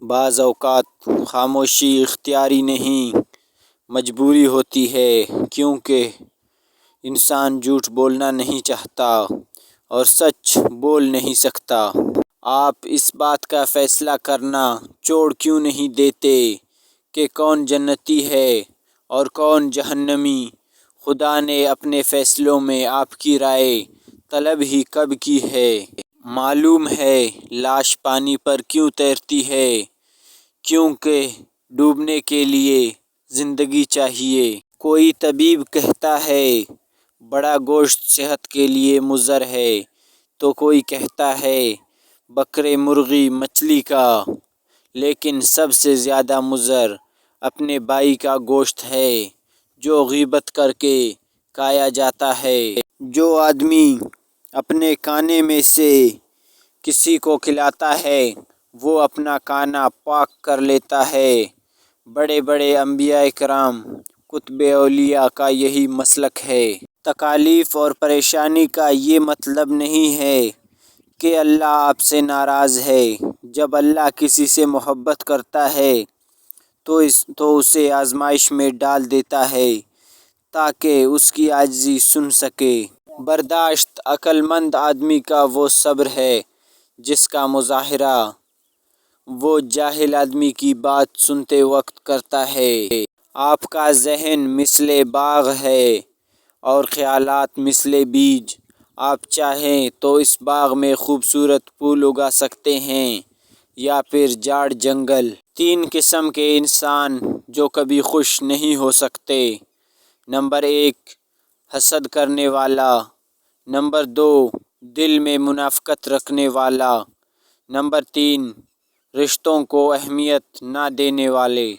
بعض اوقات خاموشی اختیاری نہیں مجبوری ہوتی ہے، کیونکہ انسان جھوٹ بولنا نہیں چاہتا اور سچ بول نہیں سکتا۔ آپ اس بات کا فیصلہ کرنا چھوڑ کیوں نہیں دیتے کہ کون جنتی ہے اور کون جہنمی؟ خدا نے اپنے فیصلوں میں آپ کی رائے طلب ہی کب کی ہے؟ معلوم ہے لاش پانی پر کیوں تیرتی ہے؟ کیونکہ ڈوبنے کے لیے زندگی چاہیے۔ کوئی طبیب کہتا ہے بڑا گوشت صحت کے لیے مضر ہے، تو کوئی کہتا ہے بکرے، مرغی، مچھلی کا، لیکن سب سے زیادہ مضر اپنے بھائی کا گوشت ہے جو غیبت کر کے کھایا جاتا ہے۔ جو آدمی اپنے کھانے میں سے کسی کو کھلاتا ہے وہ اپنا کھانا پاک کر لیتا ہے۔ بڑے بڑے انبیاء کرام، کتب اولیاء کا یہی مسلک ہے۔ تکالیف اور پریشانی کا یہ مطلب نہیں ہے کہ اللہ آپ سے ناراض ہے۔ جب اللہ کسی سے محبت کرتا ہے تو اسے آزمائش میں ڈال دیتا ہے تاکہ اس کی عاجزی سن سکے۔ برداشت عقل مند آدمی کا وہ صبر ہے جس کا مظاہرہ وہ جاہل آدمی کی بات سنتے وقت کرتا ہے۔ آپ کا ذہن مثل باغ ہے اور خیالات مثل بیج۔ آپ چاہیں تو اس باغ میں خوبصورت پھول اگا سکتے ہیں یا پھر جھاڑ جنگل۔ 3 قسم کے انسان جو کبھی خوش نہیں ہو سکتے۔ نمبر 1، حسد کرنے والا۔ نمبر 2، دل میں منافقت رکھنے والا۔ نمبر 3، رشتوں کو اہمیت نہ دینے والے۔